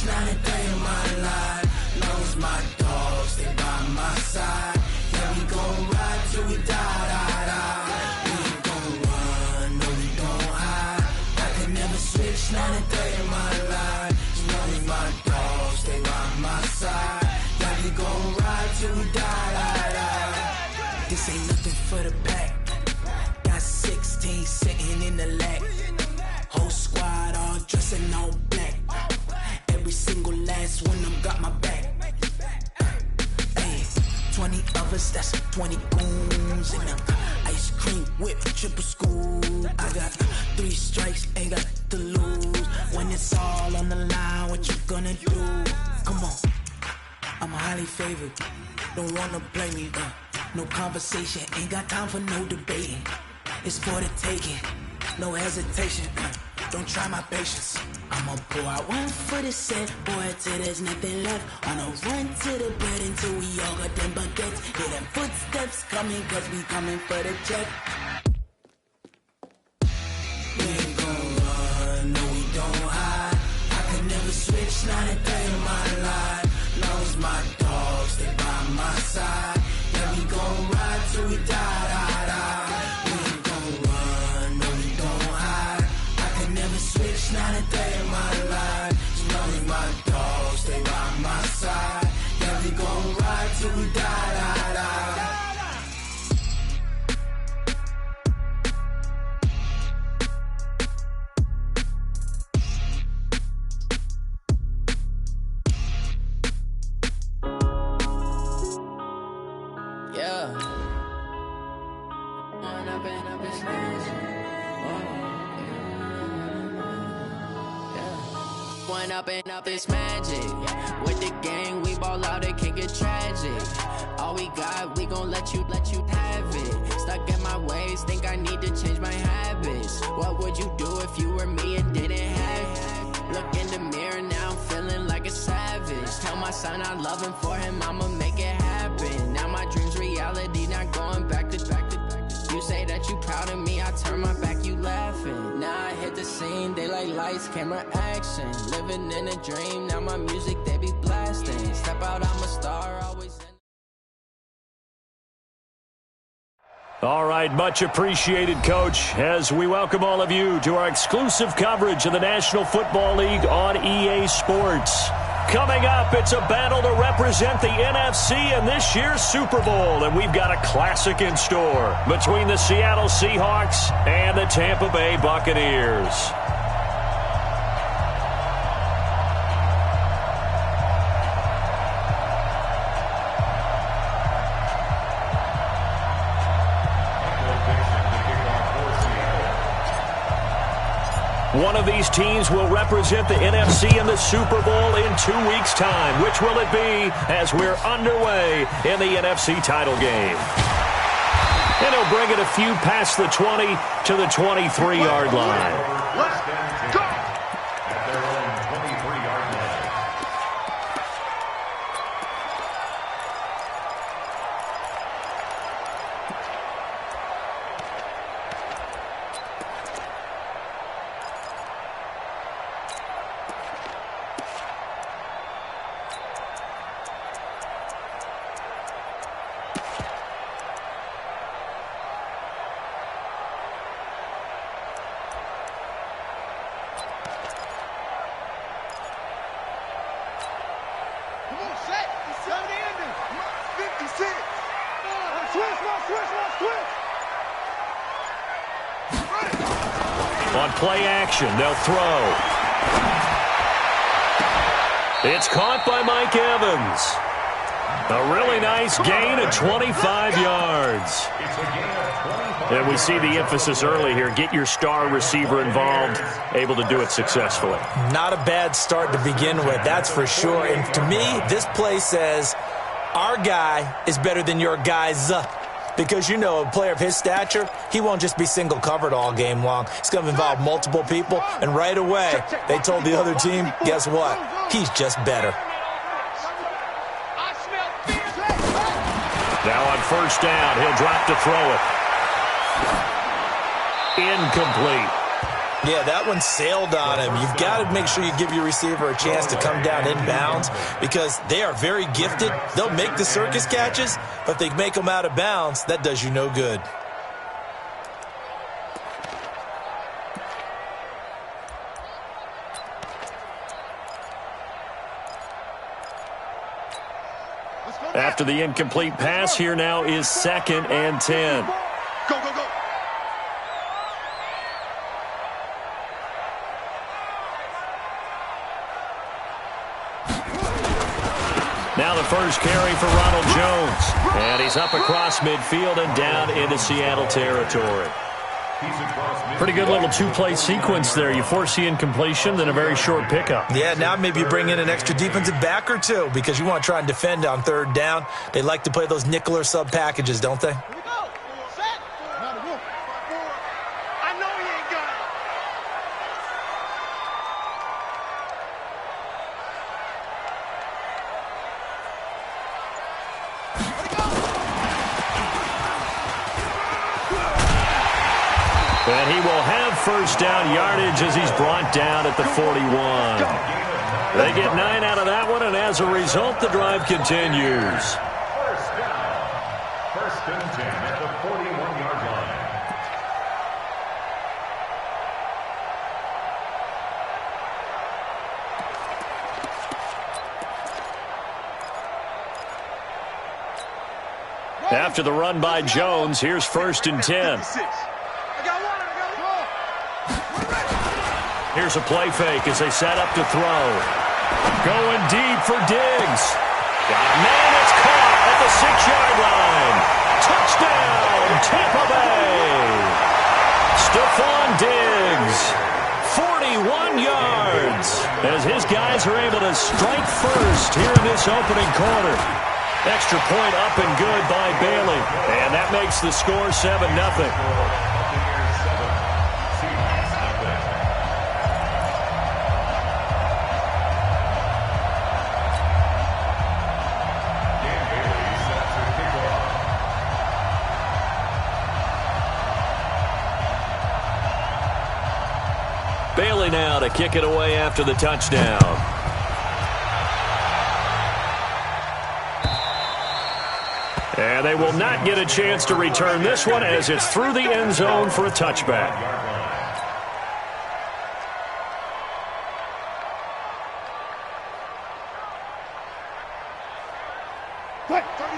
switch, not a day in my life. Long as my dogs, they by my side. Yeah, we gon' ride till we die, die, die. We ain't gon' run, no, we don't hide. I can never switch, not a day in my life. As long as my dogs, they by my side. Yeah, we gon' ride till we die, die, die. This ain't nothing for the pack. Got 16 sitting in the lap. Whole squad all dressing all black. Every single last one of them got my back. Hey, 20 of us, that's 20 goons in them. Ice cream whip, triple scoop. I got 3 strikes, ain't got to lose. When it's all on the line, what you gonna do? Come on, I'm highly favored. Don't wanna blame me, no conversation, ain't got time for no debating. It's for the taking, no hesitation, don't try my patience. I'ma pour out one for the set, boy, till there's nothing left. On a run to the bed until we all got them baguettes. Hear them footsteps coming, cause we coming for the check. We ain't gon' run, no, we don't hide. I can never switch, not a day in my life. Long as my dogs, they by my side. Yeah, we gon' ride till we die, die, die. We ain't gon' run, no, we don't hide. I can never switch, not a day in my life. As long as my dogs, they by my side. Yeah, we gon' ride till we die, die, die. Up this magic. With the gang, we ball out, it can get tragic. All we got, we gon' let you have it. Stuck in my ways, think I need to change my habits. What would you do if you were me and didn't have it? Look in the mirror, now I'm feeling like a savage. Tell my son I love him, for him I'ma make it happen. Now my dream's reality, not going back to back. You say that you proud of me, I turn my back, you laughing. Now I hit the scene, they like lights, camera, action. Living in a dream, now my music, they be blasting. Step out, I'm a star, always in. All right, much appreciated, Coach, as we welcome all of you to our exclusive coverage of the National Football League on EA Sports. Coming up, it's a battle to represent the NFC in this year's Super Bowl, and we've got a classic in store between the Seattle Seahawks and the Tampa Bay Buccaneers. One of these teams will represent the NFC in the Super Bowl in 2 weeks' time. Which will it be as we're underway in the NFC title game? And he'll bring it a few past the 20 to the 23-yard line. Let's go! At their own 23-yard line. On play action, they'll throw. It's caught by Mike Evans. A really nice gain of 25 yards. And we see the emphasis early here. Get your star receiver involved, able to do it successfully. Not a bad start to begin with, that's for sure. And to me, this play says our guy is better than your guy's. Because, you know, a player of his stature, he won't just be single covered all game long. It's going to involve multiple people. And right away, they told the other team, guess what? He's just better. Now on first down, he'll drop to throw it. Incomplete. Yeah, that one sailed on him. You've got to make sure you give your receiver a chance to come down inbounds because they are very gifted. They'll make the circus catches, but if they make them out of bounds, that does you no good. After the incomplete pass, here now is 2nd and 10. Go, go, go. Now the first carry for Ronald Jones. And he's up across midfield and down into Seattle territory. Pretty good little two-play sequence there. You force the incompletion, then a very short pickup. Yeah, now maybe you bring in an extra defensive back or two because you want to try and defend on 3rd down. They like to play those nickel or sub packages, don't they? And he will have first down yardage as he's brought down at the 41. They get 9 out of that one, and as a result, the drive continues. First down. 1st and 10 at the 41-yard line. After the run by Jones, here's 1st and 10. Here's a play fake as they set up to throw. Going deep for Diggs. Got a man, it's caught at the 6-yard line. Touchdown, Tampa Bay. Stephon Diggs, 41 yards, as his guys are able to strike first here in this opening quarter. Extra point up and good by Bailey. And that makes the score 7-0. Bailey now to kick it away after the touchdown. And they will not get a chance to return this one as it's through the end zone for a touchback.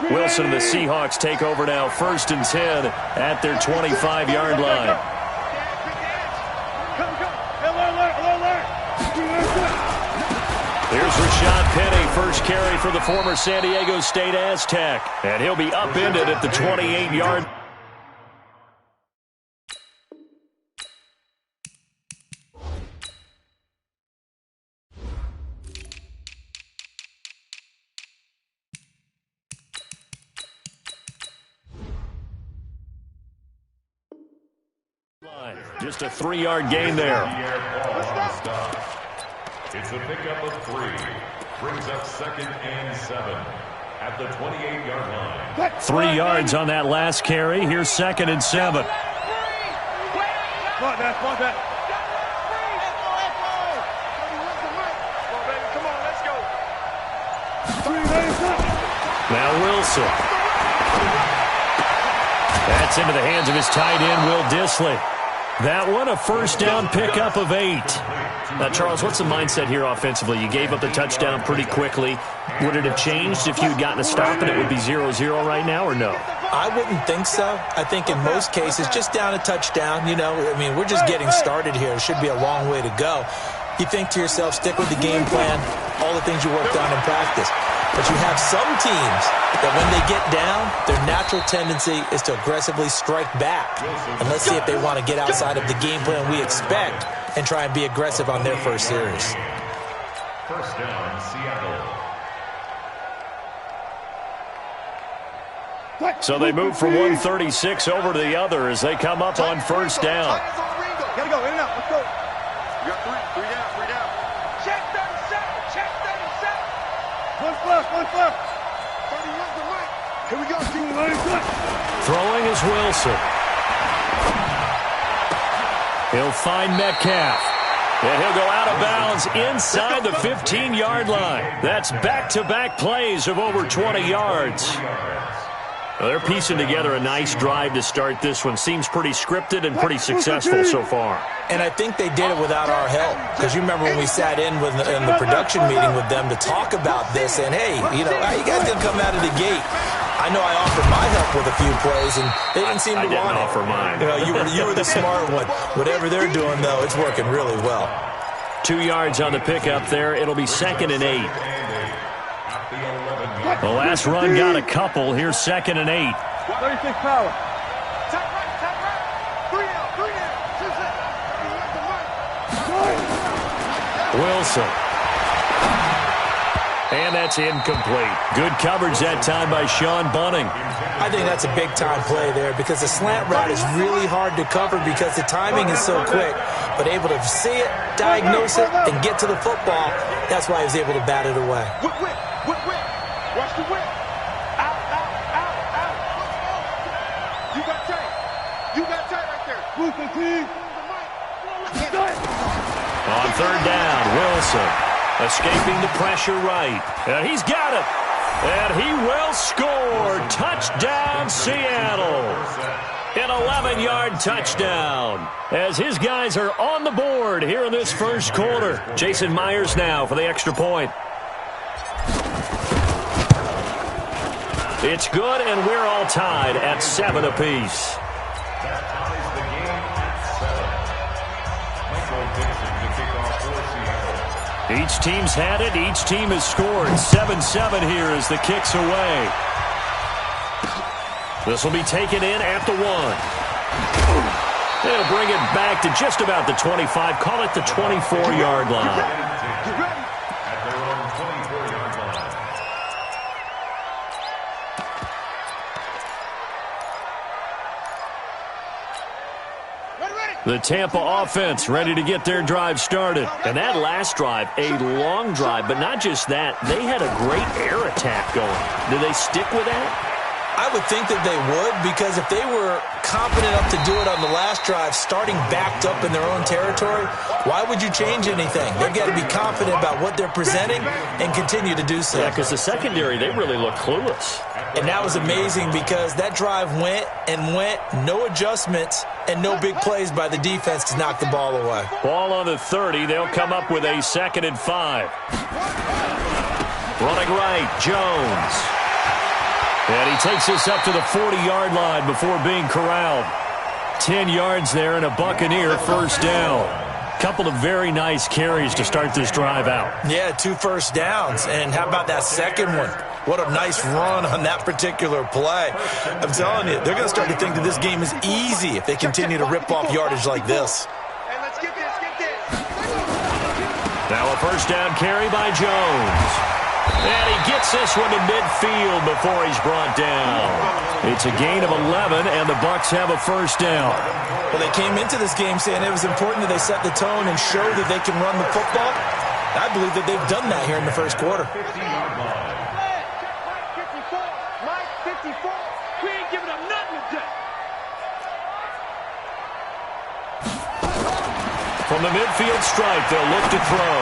Wilson and the Seahawks take over now, 1st and 10 at their 25-yard line. Here's Rashad Penny, first carry for the former San Diego State Aztec. And he'll be upended at the 28-yard. Just a 3-yard gain there. It's a pickup of 3. Brings up 2nd and 7 at the 28-yard line. 3 yards on that last carry. Here's 2nd and 7. Now Wilson. That's into the hands of his tight end, Will Dissly. That one, a first down pickup of 8. Now, Charles, what's the mindset here offensively? You gave up the touchdown pretty quickly. Would it have changed if you had gotten a stop and it would be 0-0 right now, or no? I wouldn't think so. I think in most cases, just down a touchdown, you know, I mean, we're just getting started here. It should be a long way to go. You think to yourself, stick with the game plan, all the things you worked on in practice. But you have some teams that when they get down, their natural tendency is to aggressively strike back. And let's see if they want to get outside of the game plan we expect and try and be aggressive on their first series. First down, Seattle. So they move from 136 over to the other as they come up on first down. Gotta go, in and out, let's go. You got 3 down, 3 down. Check 37, check 37. One left. 31 to right. Here we go, Throwing is Wilson. He'll find Metcalf. And he'll go out of bounds inside the 15-yard line. That's back-to-back plays of over 20 yards. Well, they're piecing together a nice drive to start this one. Seems pretty scripted and pretty successful so far. And I think they did it without our help. Because you remember when we sat in the production meeting with them to talk about this, and hey, how you guys going to come out of the gate? I know I offered my help with a few plays, and they didn't seem to want it. I didn't offer mine. You were the smart one. Whatever they're doing, though, it's working really well. 2 yards on the pickup there. It'll be 2nd and 8. The last run got a couple. Here's 2nd and 8. 36 power. Tap right. 3 out. 2 Wilson. And that's incomplete. Good coverage that time by Sean Bunting. I think that's a big-time play there because the slant route is really hard to cover because the timing is so quick. But able to see it, diagnose it, and get to the football, that's why he was able to bat it away. Whip. Watch the whip. Out. You got tight right there. On 3rd down, Wilson escaping the pressure right. And he's got it. And he will score. Touchdown, Seattle. An 11-yard touchdown. As his guys are on the board here in this first quarter. Jason Myers now for the extra point. It's good, and we're all tied at 7 apiece. Each team's had it. Each team has scored. 7-7 here as the kick's away. This will be taken in at the 1. They'll bring it back to just about the 25. Call it the 24-yard line. The Tampa offense ready to get their drive started. And that last drive, a long drive, but not just that. They had a great air attack going. Do they stick with that? I would think that they would because if they were confident enough to do it on the last drive, starting backed up in their own territory, why would you change anything? They've got to be confident about what they're presenting and continue to do so. Yeah, because the secondary, they really look clueless. And that was amazing because that drive went, no adjustments, and no big plays by the defense to knock the ball away. Ball on the 30. They'll come up with a 2nd and 5. Running right, Jones. And he takes us up to the 40-yard line before being corralled. 10 yards there and a Buccaneer first down. Couple of very nice carries to start this drive out. Yeah, 2 first downs. And how about that second one? What a nice run on that particular play. I'm telling you, they're going to start to think that this game is easy if they continue to rip off yardage like this. Hey, let's get this. Now a first down carry by Jones. And he gets this one to midfield before he's brought down. It's a gain of 11, and the Bucs have a first down. Well, they came into this game saying it was important that they set the tone and show that they can run the football. I believe that they've done that here in the first quarter. From the midfield stripe, they'll look to throw.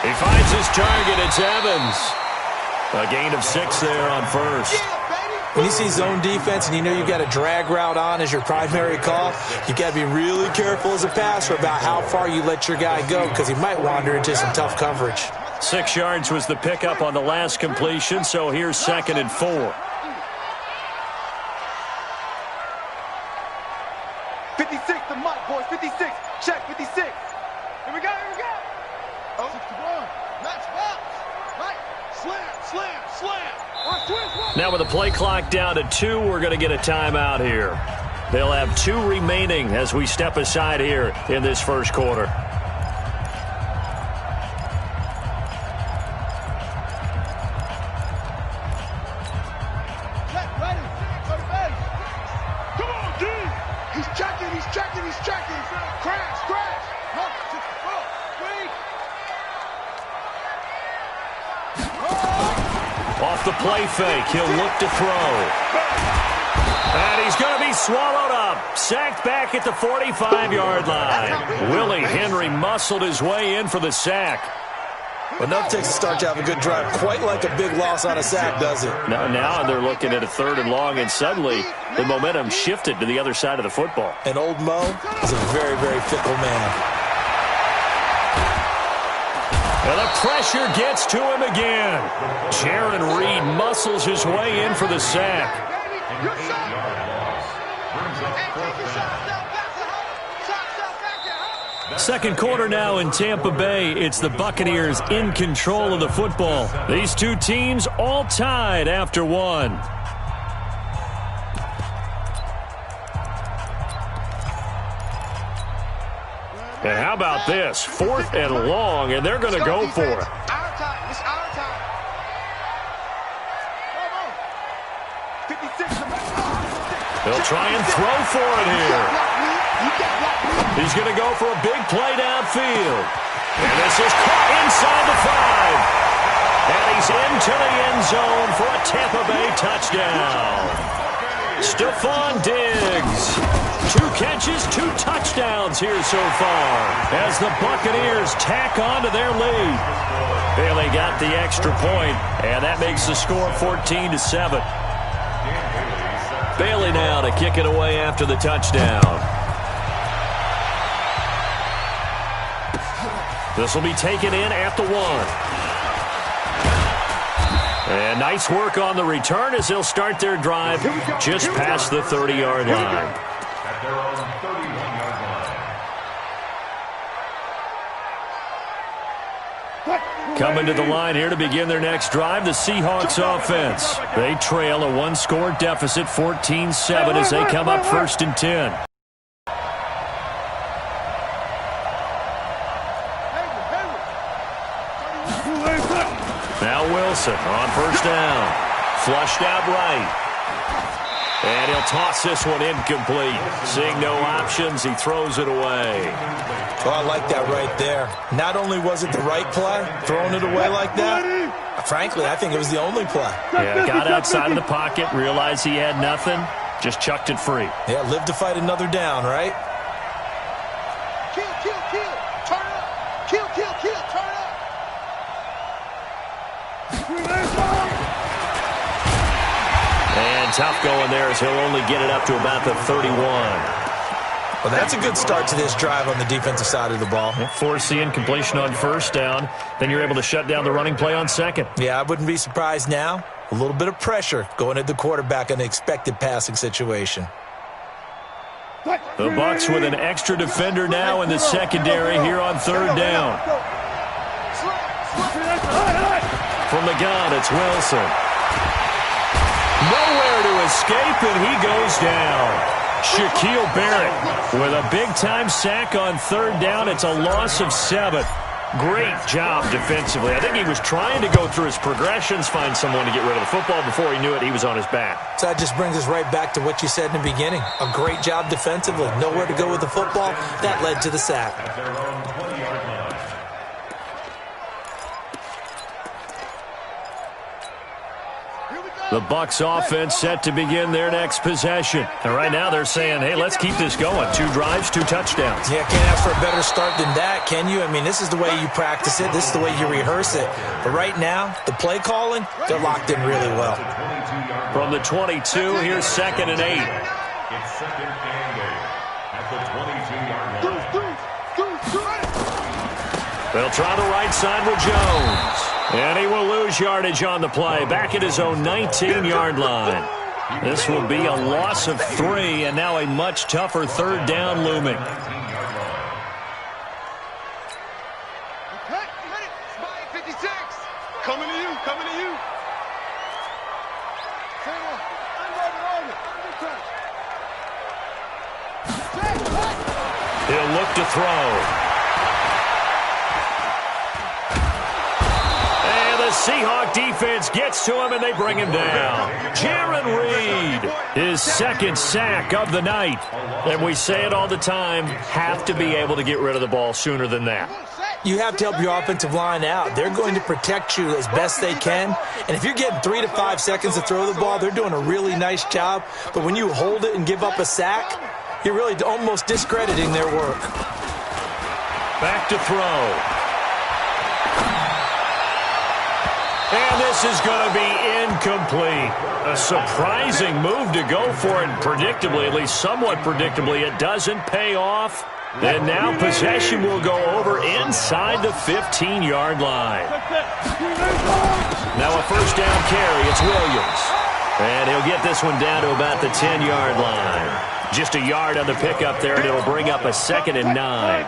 He finds his target. It's Evans. A gain of 6 there on first. When you see zone defense and you know you've got a drag route on as your primary call, you've got to be really careful as a passer about how far you let your guy go because he might wander into some tough coverage. 6 yards was the pickup on the last completion, so here's 2nd and 4. 56, the mic, boys. 56. Check, 56. Here we go. Oh. 61. Match box. Right. Slam. Now with the play clock down to 2, we're going to get a timeout here. They'll have 2 remaining as we step aside here in this first quarter. He's checking. Crash. Off the play fake, he'll look to throw. And he's going to be swallowed up. Sacked back at the 45-yard line. Willie Henry muscled his way in for the sack. Well, enough takes to start to have a good drive. Quite like a big loss on a sack, does it? Now they're looking at a 3rd and long, and suddenly the momentum shifted to the other side of the football. And old Mo is a very, very fickle man. And the pressure gets to him again. Jaron Reed muscles his way in for the sack. Second quarter now in Tampa Bay. It's the Buccaneers in control of the football. These two teams all tied after one. And how about this? 4th and long, and they're going to go for it. They'll try and throw for it here. He's going to go for a big play downfield. And this is caught inside the 5. And he's into the end zone for a Tampa Bay touchdown. Stephon Diggs. 2 catches, 2 touchdowns here so far as the Buccaneers tack on to their lead. Bailey got the extra point, and that makes the score 14-7. Bailey now to kick it away after the touchdown. This will be taken in at the 1. And nice work on the return as they'll start their drive just past the 30-yard line. At their own 31-yard line. Coming to the line here to begin their next drive, the Seahawks offense. They trail a 1-score deficit, 14-7, as they come up 1st and 10. Now Wilson on 1st down. Flushed out right. And he'll toss this one incomplete. Seeing no options, he throws it away. Oh, I like that right there. Not only was it the right play, throwing it away like that, frankly, I think it was the only play. Yeah, got outside of the pocket, realized he had nothing, just chucked it free. Yeah, live to fight another down, right? Kill, kill, kill. Turn it up. Kill, kill, kill. Turn it up. And tough going there as he'll only get it up to about the 31. Well, that's a good start to this drive on the defensive side of the ball. Force the incompletion on 1st down. Then you're able to shut down the running play on 2nd. Yeah, I wouldn't be surprised now. A little bit of pressure going at the quarterback in an expected passing situation. The Bucs with an extra defender now in the secondary here on 3rd down. From the gun, it's Wilson. Nowhere to escape, and he goes down. Shaquille Barrett with a big-time sack on 3rd down. It's a loss of 7. Great job defensively. I think he was trying to go through his progressions, find someone to get rid of the football. Before he knew it, he was on his back. So that just brings us right back to what you said in the beginning. A great job defensively. Nowhere to go with the football. That led to the sack. At their own 20-yard line. The Bucs offense set to begin their next possession. And right now they're saying, hey, let's keep this going. 2 drives, 2 touchdowns. Yeah, can't ask for a better start than that, can you? I mean, this is the way you practice it. This is the way you rehearse it. But right now, the play calling, they're locked in really well. From the 22, here's 2nd and 8. It's 2nd and 8 at the 22-yard line. They'll try the right side with Jones. And he will lose yardage on the play, back at his own 19-yard line. This will be a loss of 3, and now a much tougher 3rd down looming. Okay, Spy 56. Coming to you, coming to you. He'll look to throw. The Seahawk defense gets to him, and they bring him down. Jaron Reed, his 2nd sack of the night. And we say it all the time, have to be able to get rid of the ball sooner than that. You have to help your offensive line out. They're going to protect you as best they can. And if you're getting 3 to 5 seconds to throw the ball, they're doing a really nice job. But when you hold it and give up a sack, you're really almost discrediting their work. Back to throw. And this is going to be incomplete. A surprising move to go for it. Predictably, at least somewhat predictably, it doesn't pay off. And now possession will go over inside the 15-yard line. Now a first down carry. It's Williams. And he'll get this one down to about the 10-yard line. Just a yard on the pickup there, and it'll bring up a 2nd and 9.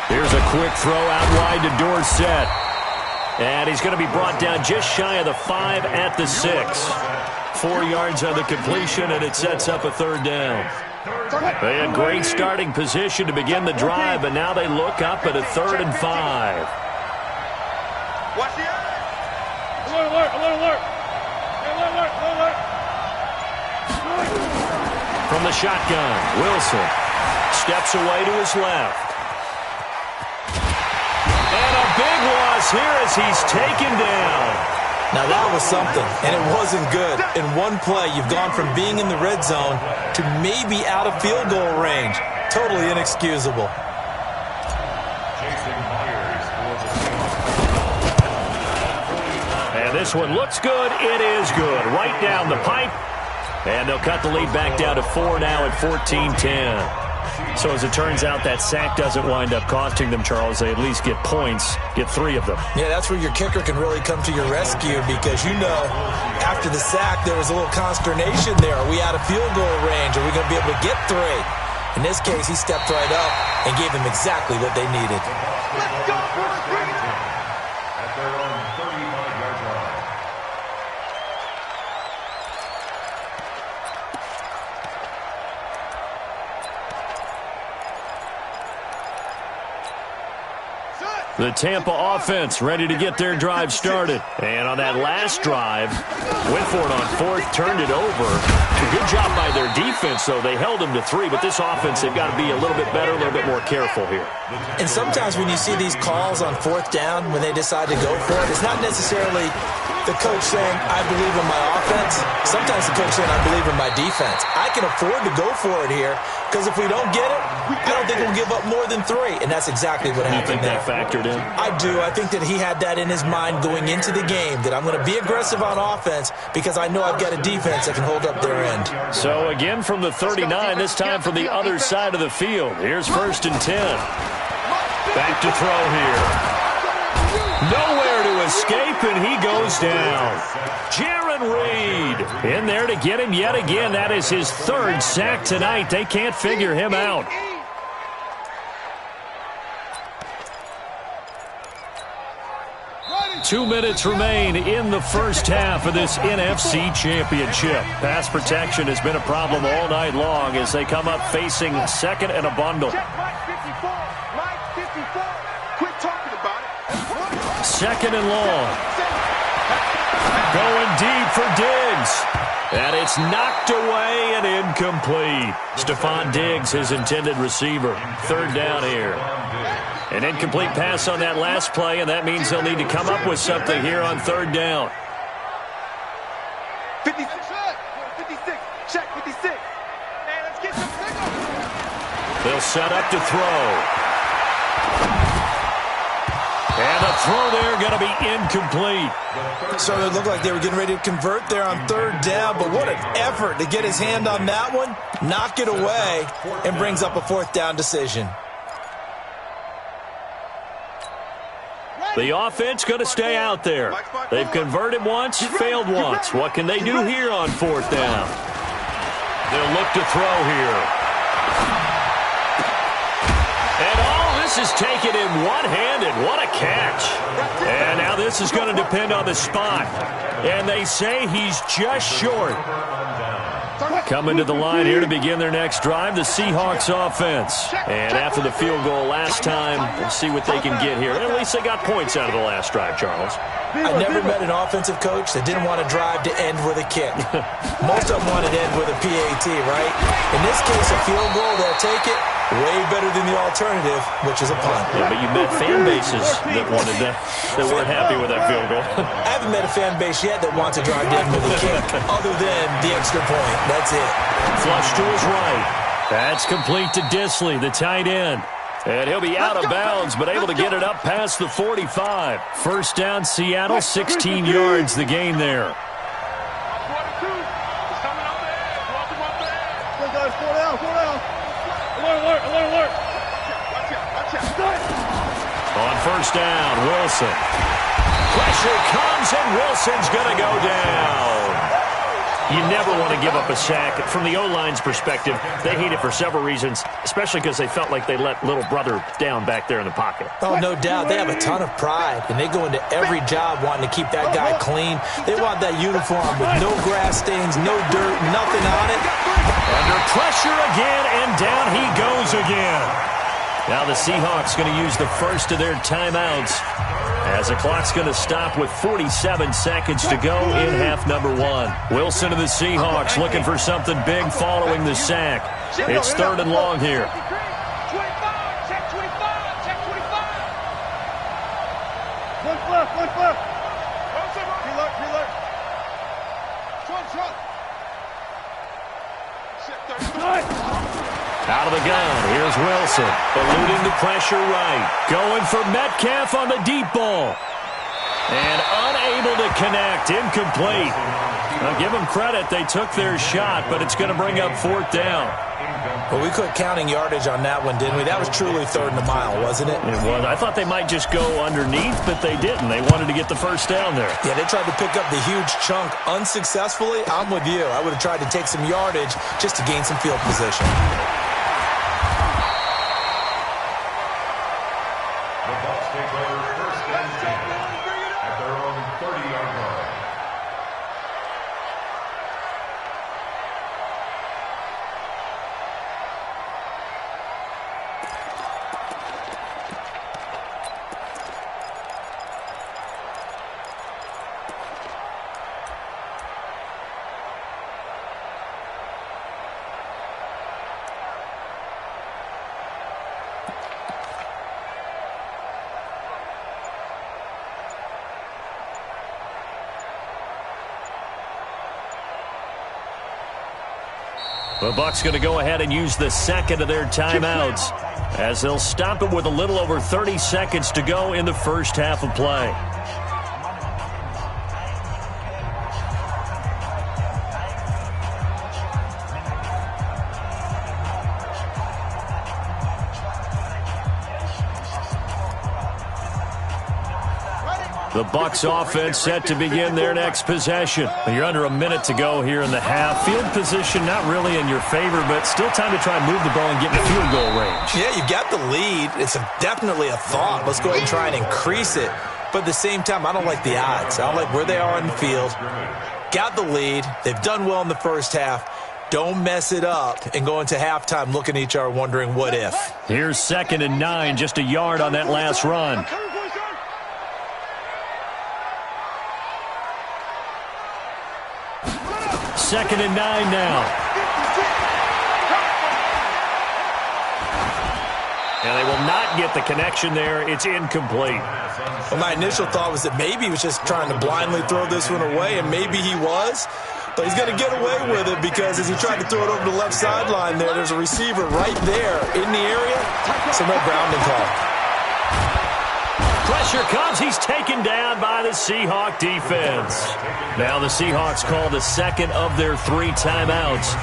Here's a quick throw out wide to Dorsett. And he's going to be brought down just shy of the 5 at the 6. 4 yards on the completion, and it sets up a 3rd down. They had great starting position to begin the drive, but now they look up at a 3rd and 5. Watch the eye. Alert. From the shotgun, Wilson steps away to his left. And a big loss here as he's taken down. Now that was something, and it wasn't good. In one play, you've gone from being in the red zone to maybe out of field goal range. Totally inexcusable. And this one looks good. It is good. Right down the pipe. And they'll cut the lead back down to 4 now at 14-10. So as it turns out, that sack doesn't wind up costing them, Charles. They at least get points, get 3 of them. Yeah, that's where your kicker can really come to your rescue because, you know, after the sack, there was a little consternation there. Are we out of field goal range? Are we going to be able to get 3? In this case, he stepped right up and gave them exactly what they needed. Let's go, boys. Bring it up. At their own 35-yard line. The Tampa offense ready to get their drive started. And on that last drive, went for it on 4th, turned it over. A good job by their defense, though. They held them to 3, but this offense, they've got to be a little bit better, a little bit more careful here. And sometimes when you see these calls on 4th down, when they decide to go for it, it's not necessarily the coach saying, I believe in my offense. Sometimes the coach saying, I believe in my defense. I can afford to go for it here because if we don't get it, I don't think we'll give up more than 3. And that's exactly what happened there. You think that factored in? I do. I think that he had that in his mind going into the game, that I'm going to be aggressive on offense because I know I've got a defense that can hold up their end. So again from the 39, this time from the other side of the field. Here's 1st and 10. Back to throw here. Nowhere to escape, and he goes down. Jaron Reed in there to get him yet again. That is his 3rd sack tonight. They can't figure him out. Two minutes remain in the first half of this NFC Championship. Pass protection has been a problem all night long as they come up facing 2nd and a bundle. Check Mike 54. Mike 54. Quit talking about it. 2nd and long. Going deep for Diggs. And it's knocked away and incomplete. Stephon Diggs, his intended receiver. 3rd down here. An incomplete pass on that last play, and that means they'll need to come up with something here on 3rd down. 56. Check 56. Hey, let's get some signal. They'll set up to throw. And the throw there going to be incomplete. So it looked like they were getting ready to convert there on 3rd down, but what an effort to get his hand on that one, knock it away, and brings up a 4th down decision. The offense going to stay out there. They've converted once, failed once. What can they do here on 4th down? They'll look to throw here. And all this is taken in one-handed. What a catch. And now this is going to depend on the spot. And they say he's just short. Coming to the line here to begin their next drive, the Seahawks offense. And after the field goal last time, we'll see what they can get here. At least they got points out of the last drive, Charles. I never met an offensive coach that didn't want to drive to end with a kick. Most of them wanted to end with a PAT, right? In this case, a field goal, they'll take it. Way better than the alternative, which is a punt. Yeah, but you met fan bases that wanted that weren't happy with that field goal. I haven't met a fan base yet that wants to drive to end with a kick, other than the extra point. That's it. Flush to his right. That's complete to Disley, the tight end. And he'll be out of bounds, but able to get it up past the 45. First down, Seattle, 16 yards the gain there. On first down, Wilson. Pressure comes, and Wilson's going to go down. You never want to give up a sack. From the O-line's perspective, they hate it for several reasons, especially because they felt like they let little brother down back there in the pocket. Oh, no doubt. They have a ton of pride, and they go into every job wanting to keep that guy clean. They want that uniform with no grass stains, no dirt, nothing on it. Under pressure again, and down he goes again. Now the Seahawks going to use the first of their timeouts as the clock's going to stop with 47 seconds to go in half number one. Wilson of the Seahawks looking for something big following the sack. It's third and long here. Check 25, check 25. One flip. Reload. Out of the gun, here's Wilson, eluding the pressure right. Going for Metcalf on the deep ball. And unable to connect, incomplete. Now give them credit, they took their shot, but it's going to bring up fourth down. Well, we quit counting yardage on that one, didn't we? That was truly third and a mile, wasn't it? It was. I thought they might just go underneath, but they didn't. They wanted to get the first down there. Yeah, they tried to pick up the huge chunk unsuccessfully. I'm with you. I would have tried to take some yardage just to gain some field position. The Bucs take over first and 10 at their own 30-yard line. The Bucs going to go ahead and use the second of their timeouts as they'll stop it with a little over 30 seconds to go in the first half of play. The Bucs offense set to begin their next possession. You're under a minute to go here in the half. Field position not really in your favor, but still time to try and move the ball and get in the field goal range. Yeah, you've got the lead. It's definitely a thought. Let's go ahead and try and increase it. But at the same time, I don't like the odds. I don't like where they are in the field. Got the lead. They've done well in the first half. Don't mess it up and go into halftime looking at each other wondering what if. Here's 2nd and 9, just a yard on that last run. Second and 9 now. And they will not get the connection there. It's incomplete. Well, my initial thought was that maybe he was just trying to blindly throw this one away, and maybe he was. But he's going to get away with it because as he tried to throw it over the left sideline there's a receiver right there in the area. So no grounding call. Pressure comes. He's taken down by the Seahawk defense. Now the Seahawks call the second of their 3 timeouts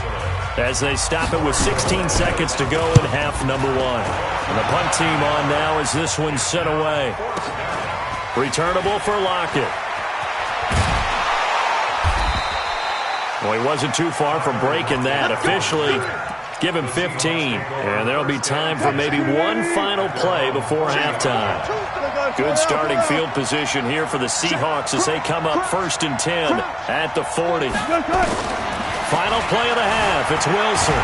as they stop it with 16 seconds to go in half number 1. And the punt team on now as this one's sent away. Returnable for Lockett. Well, he wasn't too far from breaking that. Officially, give him 15. And there'll be time for maybe one final play before halftime. Good starting field position here for the Seahawks as they come up 1st and 10 at the 40. Final play of the half. It's Wilson.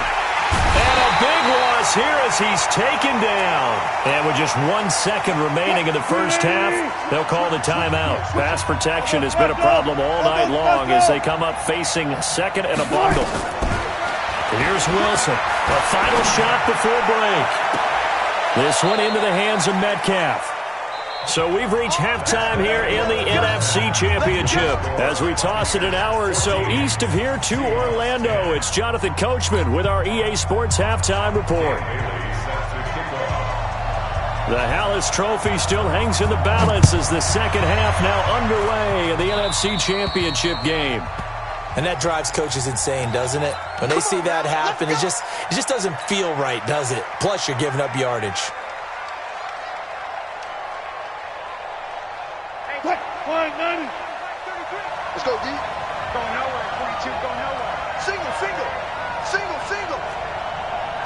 And a big loss here as he's taken down. And with just 1 second remaining in the first half, they'll call the timeout. Pass protection has been a problem all night long as they come up facing second and a bundle. Here's Wilson. A final shot before break. This one into the hands of Metcalf. So we've reached halftime here in the NFC Championship. As we toss it an hour or so east of here to Orlando, it's Jonathan Coachman with our EA Sports Halftime Report. The Hallis Trophy still hangs in the balance as the second half now underway in the NFC Championship game. And that drives coaches insane, doesn't it? When they see that happen, it just doesn't feel right, does it? Plus, you're giving up yardage. Let's go, D. Go nowhere, 22, go nowhere. Single, single. Single, single.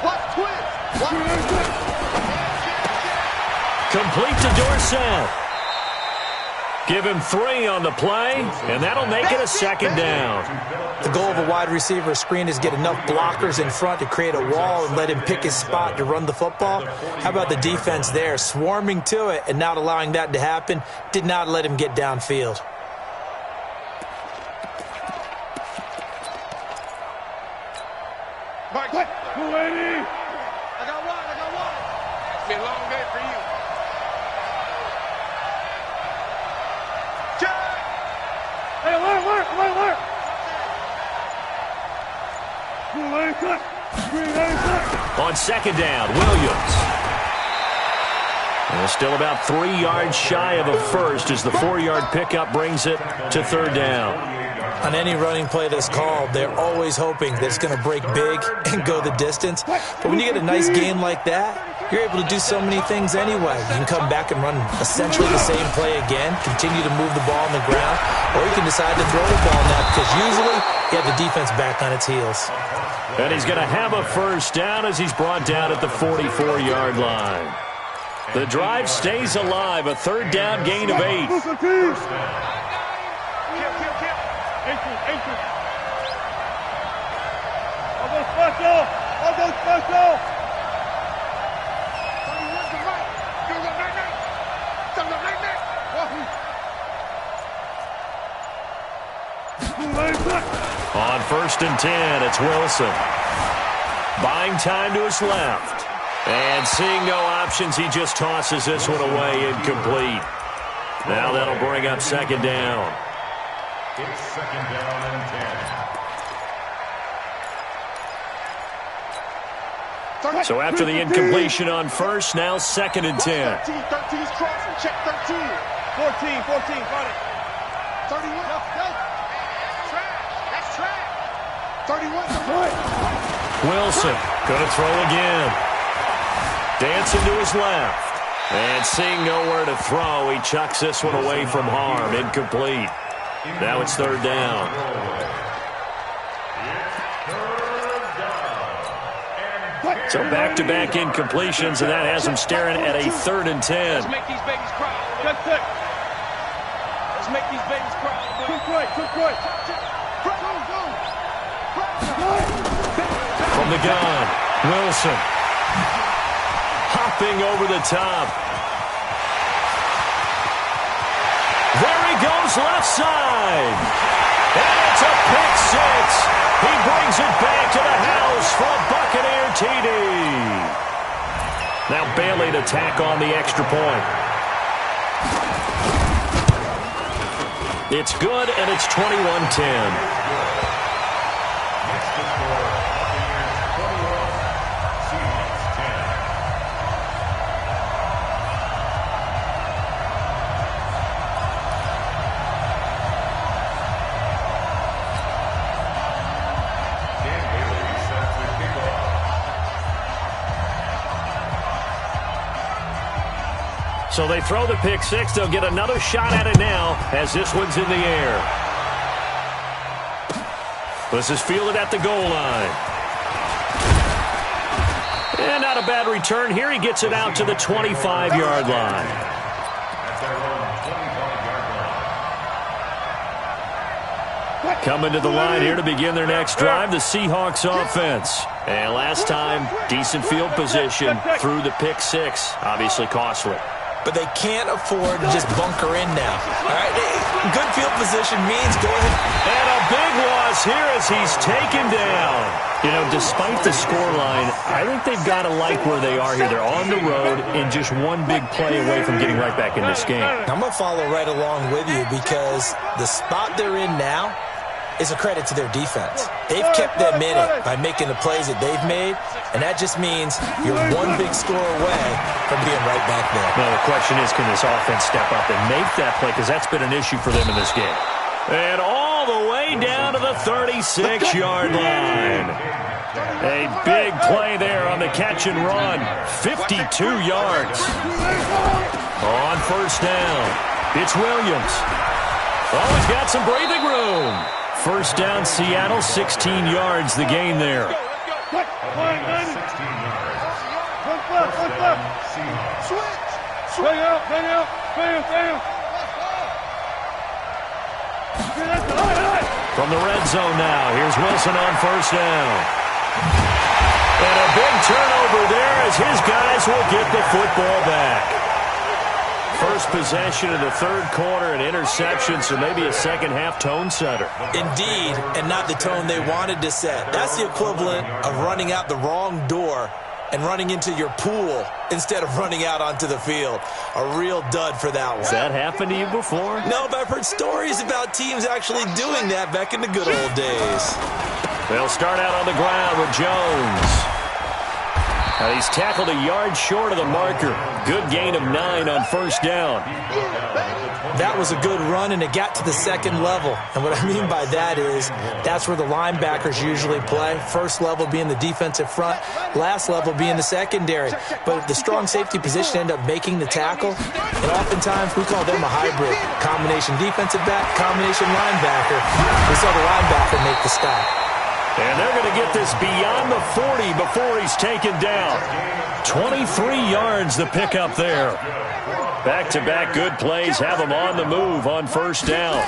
Watch twist. Watch twist. Complete to Dorsett. Give him 3 on the play, and that'll make it a second down. The goal of a wide receiver screen is get enough blockers in front to create a wall and let him pick his spot to run the football. How about the defense there, swarming to it and not allowing that to happen? Did not let him get downfield. Mike, 280. I got one. It's been a long day for you. Check. Hey, alert. 280. On second down, Williams. And still about 3 yards shy of a first as the 4-yard pickup brings it to third down. On any running play that's called, they're always hoping that it's going to break big and go the distance. But when you get a nice game like that, you're able to do so many things anyway. You can come back and run essentially the same play again, continue to move the ball on the ground, or you can decide to throw the ball now because usually you have the defense back on its heels. And he's going to have a first down as he's brought down at the 44-yard line. The drive stays alive, a third down gain of 8. I'll go special. On first and 10, it's Wilson. Buying time to his left. And seeing no options, he just tosses this one away incomplete. Now that'll bring up second down. It's second down and 10. So after the incompletion on first, now second and 10. 13's crossing. Check 13. 14. Got it. 31. That's trash. 31's the point. Wilson going to throw again. Dancing to his left. And seeing nowhere to throw, he chucks this one away from harm. Incomplete. Now it's third down. So back-to-back incompletions, and that has him staring at a third and 10. Let's make these babies cry. Let's make these babies cry. Quick. From the gun, Wilson. Hopping over the top. There he goes left side. And it's a pick 6. He brings it back to the house for a Buccaneer TD. Now Bailey to tack on the extra point. It's good, and it's 21-10. So they throw the pick 6. They'll get another shot at it now as this one's in the air. This is fielded at the goal line. And not a bad return here. He gets it out to the 25-yard line. At their own 25-yard Coming to the line here to begin their next drive, the Seahawks offense. And last time, decent field position through the pick six. Obviously costly. But they can't afford to just bunker in now. All right, good field position means go ahead. And a big loss here as he's taken down. You know, despite the scoreline, I think they've got to like where they are here. They're on the road and just one big play away from getting right back in this game. I'm going to follow right along with you because the spot they're in now is a credit to their defense. They've kept them in it by making the plays that they've made, and that just means you're one big score away from being right back there. Well, the question is, can this offense step up and make that play? Because that's been an issue for them in this game. And all the way down to the 36-yard line. A big play there on the catch and run. 52 yards. On first down, it's Williams. Oh, he's got some breathing room. First down, Seattle, 16 yards, the gain there. Switch. Bang out. From the red zone now, here's Wilson on first down. And a big turnover there as his guys will get the football back. First possession of the third quarter, an interception, so maybe a second-half tone setter. Indeed, and not the tone they wanted to set. That's the equivalent of running out the wrong door and running into your pool instead of running out onto the field. A real dud for that one. Has that happened to you before? No, but I've heard stories about teams actually doing that back in the good old days. They'll start out on the ground with Jones. And he's tackled a yard short of the marker. Good gain of 9 on first down. That was a good run, and it got to the second level. And what I mean by that is that's where the linebackers usually play. First level being the defensive front, last level being the secondary. But the strong safety position ended up making the tackle, and oftentimes we call them a hybrid. Combination defensive back, combination linebacker. We saw the linebacker make the stop. And they're going to get this beyond the 40 before he's taken down. 23 yards the pickup there. Back-to-back good plays have him on the move on first down.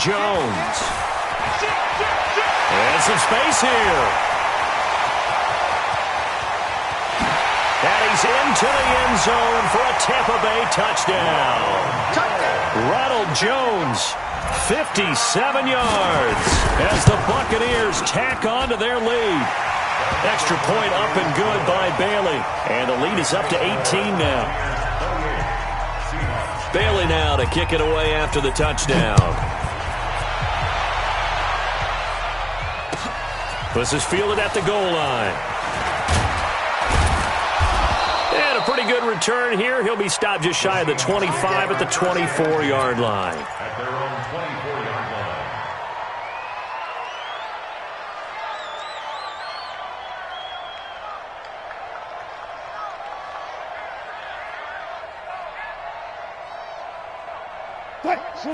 Jones. And some space here. And he's into the end zone for a Tampa Bay touchdown. Ronald Jones, 57 yards as the Buccaneers tack on to their lead. Extra point up and good by Bailey. And the lead is up to 18 now. Bailey now to kick it away after the touchdown. This is fielded at the goal line. And a pretty good return here. He'll be stopped just shy of the 25 at the 24-yard line. At their own 24-yard line.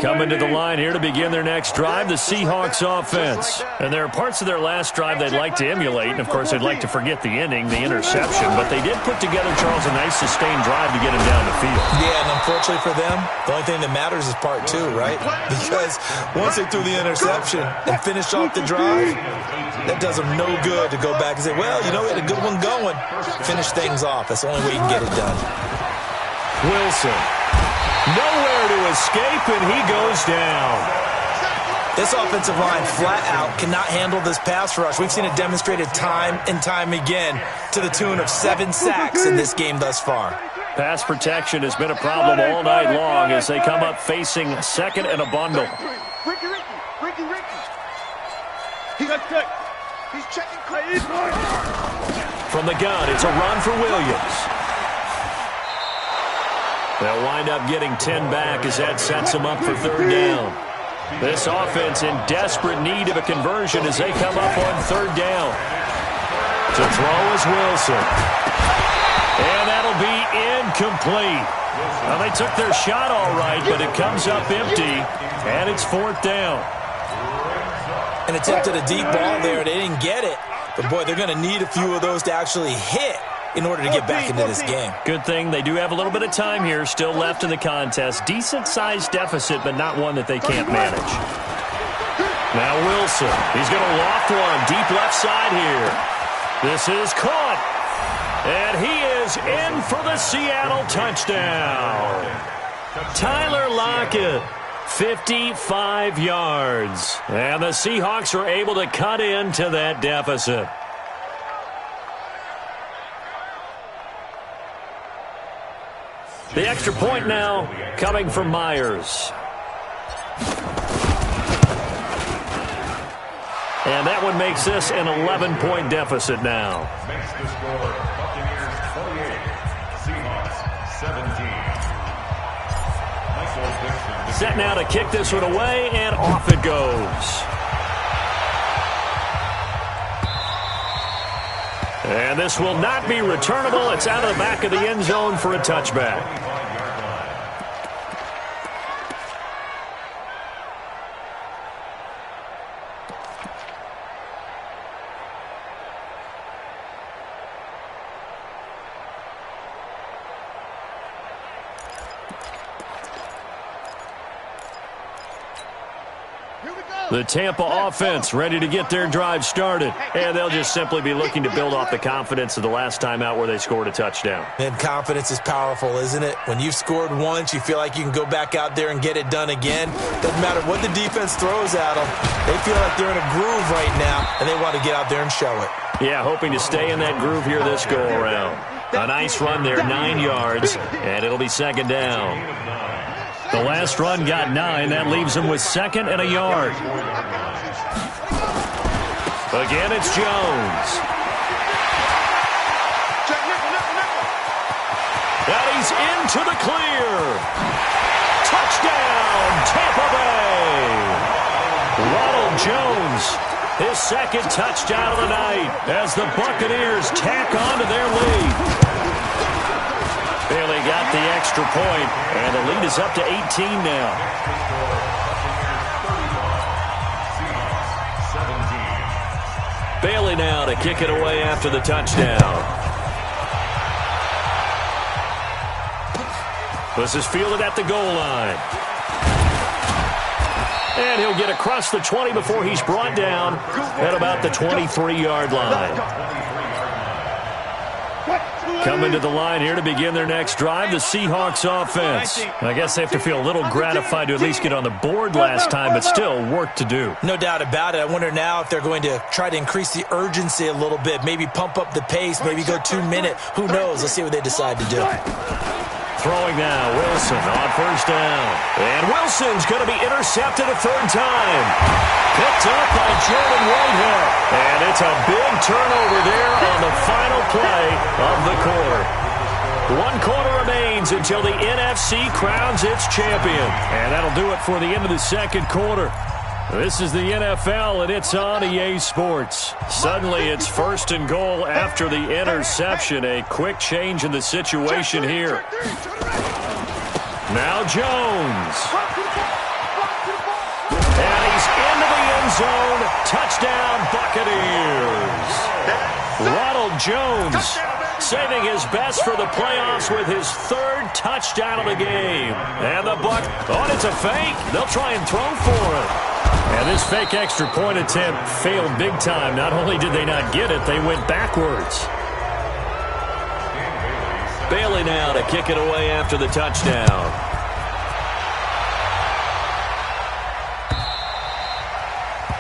Coming to the line here to begin their next drive, the Seahawks offense. And there are parts of their last drive they'd like to emulate. And, of course, they'd like to forget the ending, the interception. But they did put together, Charles, a nice sustained drive to get him down the field. Yeah, and unfortunately for them, the only thing that matters is part two, right? Because once they threw the interception and finished off the drive, that does them no good to go back and say, well, you know, we had a good one going. Finish things off. That's the only way you can get it done. Wilson. Nowhere to escape, and he goes down. This offensive line flat out cannot handle this pass rush. We've seen it demonstrated time and time again to the tune of 7 sacks in this game thus far. Pass protection has been a problem all night long as they come up facing second and a bundle. Ricky. He's checking. From the gun, it's a run for Williams. They'll wind up getting 10 back as that sets them up for third down. This offense in desperate need of a conversion as they come up on third down. To throw is Wilson. And that'll be incomplete. Well, they took their shot all right, but it comes up empty, and it's fourth down. An attempt at a deep ball there. They didn't get it. But, boy, they're going to need a few of those to actually hit in order to get back into this game. Good thing they do have a little bit of time here still left in the contest. Decent-sized deficit, but not one that they can't manage. Now Wilson. He's going to loft one deep left side here. This is caught. And he is in for the Seattle touchdown. Tyler Lockett, 55 yards. And the Seahawks are able to cut into that deficit. The extra point now coming from Myers. And that one makes this an 11-point deficit now. Makes the score Buccaneers 28, Seahawks 17. Set now to kick this one away, and off it goes. And this will not be returnable. It's out of the back of the end zone for a touchback. The Tampa offense ready to get their drive started. And they'll just simply be looking to build off the confidence of the last time out where they scored a touchdown. And confidence is powerful, isn't it? When you've scored once, you feel like you can go back out there and get it done again. Doesn't matter what the defense throws at them. They feel like they're in a groove right now, and they want to get out there and show it. Yeah, hoping to stay in that groove here this go-around. A nice run there, 9 yards, and it'll be second down. The last run got 9. That leaves them with second and a yard. Again, it's Jones. And he's into the clear. Touchdown, Tampa Bay. Ronald Jones, his second touchdown of the night as the Buccaneers tack on to their lead. Bailey got the extra point, and the lead is up to 18 now. Bailey now to kick it away after the touchdown. This is fielded at the goal line. And he'll get across the 20 before he's brought down at about the 23-yard line. Coming to the line here to begin their next drive, the Seahawks offense. I guess they have to feel a little gratified to at least get on the board last time, but still work to do. No doubt about it. I wonder now if they're going to try to increase the urgency a little bit, maybe pump up the pace, maybe go 2-minute. Who knows? Let's see what they decide to do. Throwing now, Wilson on first down. And Wilson's going to be intercepted a third time. Picked up by Jordan Whitehead. And it's a big turnover there on the final play of the quarter. 1 quarter remains until the NFC crowns its champion. And that'll do it for the end of the second quarter. This is the NFL, and it's on EA Sports. Suddenly, it's first and goal after the interception. A quick change in the situation here. Now Jones. And he's into the end zone. Touchdown, Buccaneers. Ronald Jones saving his best for the playoffs with his 3rd touchdown of the game. And the it's a fake. They'll try and throw for it. And this fake extra point attempt failed big time. Not only did they not get it, they went backwards. Bailey now to kick it away after the touchdown.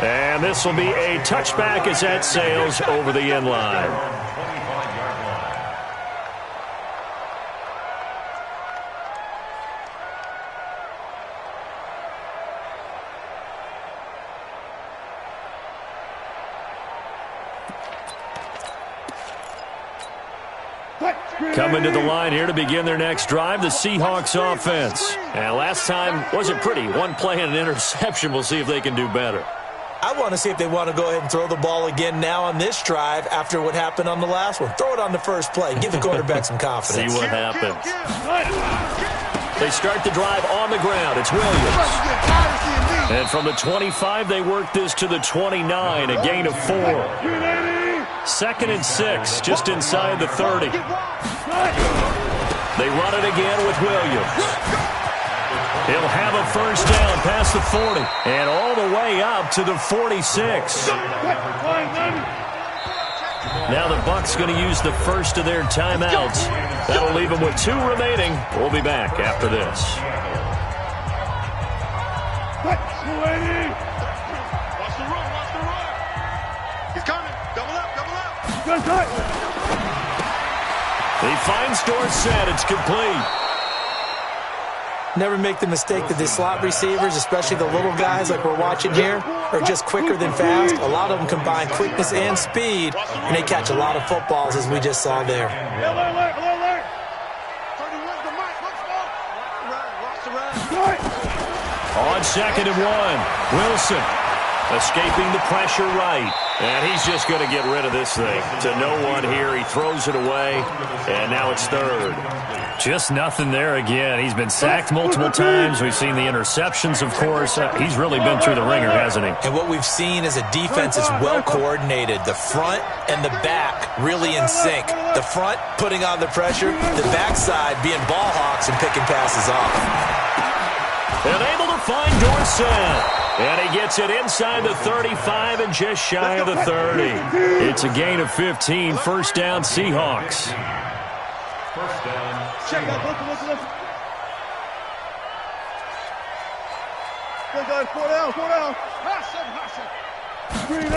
And this will be a touchback as that sails over the end line. Coming to the line here to begin their next drive, the Seahawks offense. And last time wasn't pretty. 1 play and an interception. We'll see if they can do better. I want to see if they want to go ahead and throw the ball again now on this drive after what happened on the last one. Throw it on the first play. Give the quarterback some confidence. See what happens. They start the drive on the ground. It's Williams. And from the 25, they work this to the 29, a gain of 4. 2nd and 6, just inside the 30. They run it again with Williams. He'll have a first down past the 40 and all the way up to the 46. Now the Bucs going to use the first of their timeouts. That'll leave them with 2 remaining. We'll be back after this. Watch the run, watch the run. He's coming. Double up. He finds Dorsett. It's complete. Never make the mistake that the slot receivers, especially the little guys like we're watching here, are just quicker than fast. A lot of them combine quickness and speed, and they catch a lot of footballs, as we just saw there. Alert. On 2nd and 1, Wilson escaping the pressure right. And he's just going to get rid of this thing. To no one here. He throws it away, and now it's 3rd. Just nothing there again. He's been sacked multiple times. We've seen the interceptions, of course. He's really been through the ringer, hasn't he? And what we've seen is a defense is well coordinated. The front and the back really in sync. The front putting on the pressure, the backside being ball hawks and picking passes off. And able to find Dorsett. And he gets it inside the 35 and just shy of the 30. It's a gain of 15. First down, Seahawks. First down. Check that. Listen. Good guys, 4 down. Screen,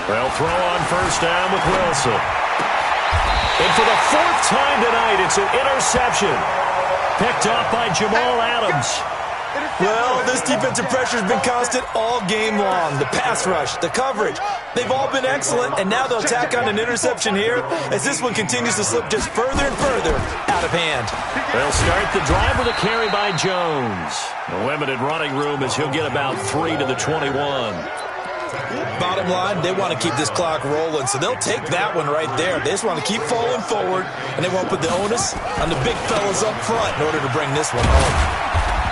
They'll throw on first down with Wilson. And for the 4th time tonight, it's an interception. Picked up by Jamal Adams. Well, this defensive pressure has been constant all game long. The pass rush, the coverage, they've all been excellent, and now they'll tack on an interception here as this one continues to slip just further and further out of hand. They'll start the drive with a carry by Jones. The limited running room as he'll get about 3 to the 21. Bottom line, they want to keep this clock rolling, so they'll take that one right there. They just want to keep falling forward, and they won't put the onus on the big fellas up front in order to bring this one home.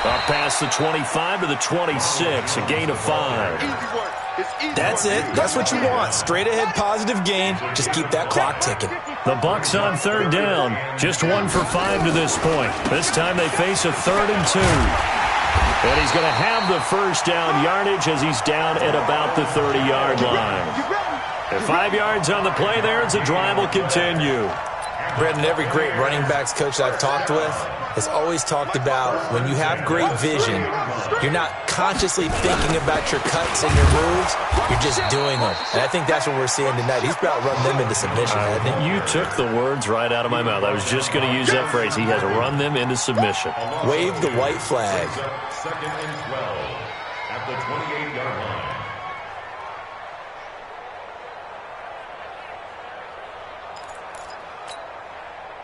Up past the 25 to the 26, a gain of 5. That's it. That's what you want. Straight ahead positive gain. Just keep that clock ticking. The Bucs on 3rd down. Just 1 for 5 to this point. This time they face a 3rd and 2. And he's going to have the first down yardage as he's down at about the 30-yard line. And 5 yards on the play there as the drive will continue. Brendan, every great running backs coach I've talked with has always talked about when you have great vision, you're not consciously thinking about your cuts and your moves, you're just doing them. And I think that's what we're seeing tonight. He's about running them into submission, hasn't he? You took the words right out of my mouth. I was just going to use that phrase. He has run them into submission. Wave the white flag. 2nd and 12 at the 28-yard line.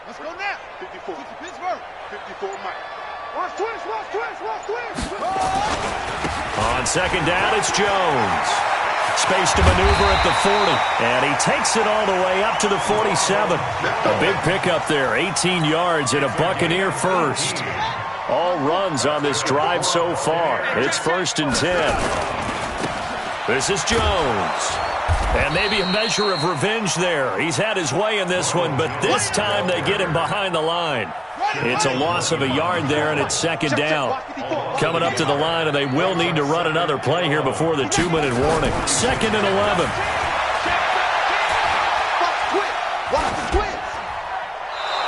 Let's go now. 54. Pittsburgh. 54, Mike. Watch twist. On 2nd down, it's Jones. Space to maneuver at the 40. And he takes it all the way up to the 47. A big pickup there. 18 yards and a Buccaneer first. All runs on this drive so far. It's 1st and 10. This is Jones. And maybe a measure of revenge there. He's had his way in this one, but this time they get him behind the line. It's a loss of a yard there, and it's 2nd down. Coming up to the line, and they will need to run another play here before the 2-minute warning. 2nd and 11.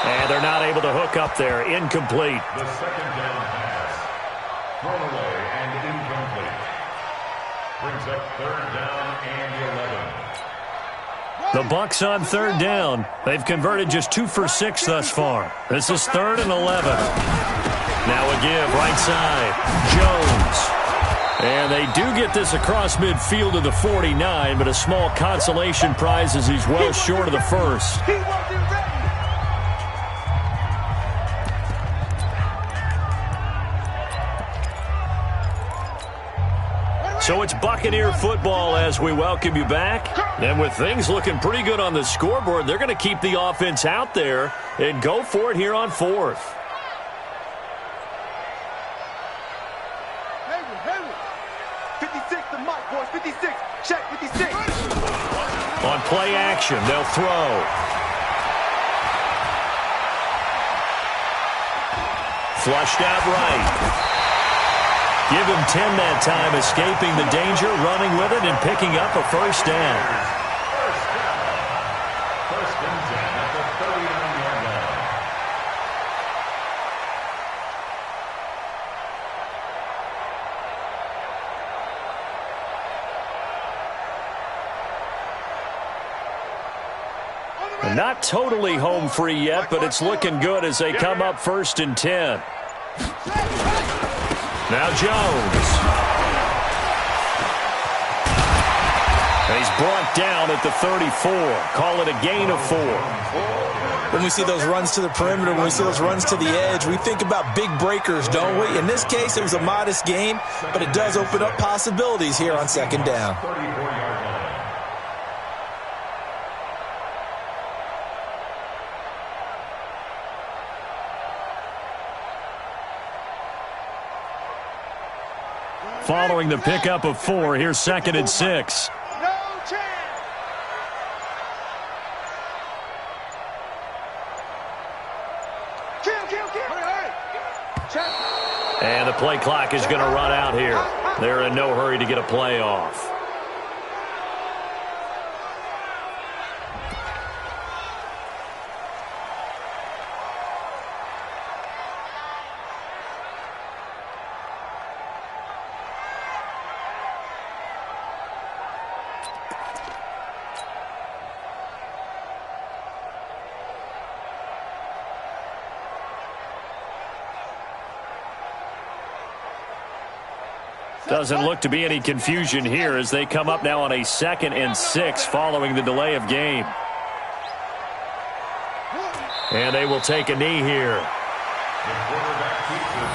And they're not able to hook up there. Incomplete. The 2nd down pass. Thrown away and incomplete. Brings up 3rd down and 11. The Bucs on 3rd down. They've converted just 2 for 6 thus far. This is 3rd and 11. Now a give, right side. Jones. And they do get this across midfield to the 49, but a small consolation prize as he's well short of the first. So it's Buccaneer football as we welcome you back. And with things looking pretty good on the scoreboard, they're going to keep the offense out there and go for it here on 4th. Hayward. 56 to Mike, boys. 56. Check, 56. On play action, they'll throw. Flushed out right. Give him 10 that time, escaping the danger, running with it, and picking up a first down. First and 10 at the 39-yard line. Not totally home free yet, but it's looking good as they come up first and 10. Now Jones. And he's brought down at the 34. Call it a gain of 4. When we see those runs to the perimeter, when we see those runs to the edge, we think about big breakers, don't we? In this case, it was a modest gain, but it does open up possibilities here on second down. 34-yard line. Following the pickup of 4, here's second and 6. No chance. Kill. Hurry. Check. And the play clock is going to run out here. They're in no hurry to get a play off. Doesn't look to be any confusion here as they come up now on a second and 6 following the delay of game. And they will take a knee here. The quarterback keeps it.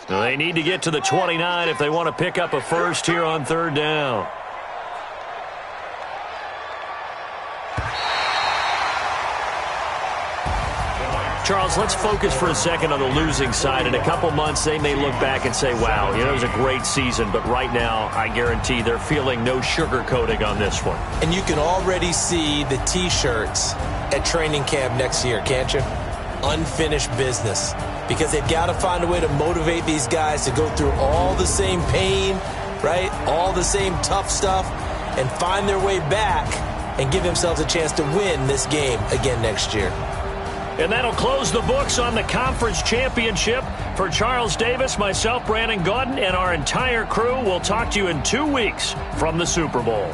They need to get to the 29 if they want to pick up a first here on third down. Charles, let's focus for a second on the losing side. In a couple months, they may look back and say, wow, it was a great season. But right now, I guarantee they're feeling no sugarcoating on this one. And you can already see the T-shirts at training camp next year, can't you? Unfinished business. Because they've got to find a way to motivate these guys to go through all the same pain, right? All the same tough stuff, and find their way back and give themselves a chance to win this game again next year. And that'll close the books on the conference championship. For Charles Davis, myself, Brandon Gaudin, and our entire crew, we'll talk to you in 2 weeks from the Super Bowl.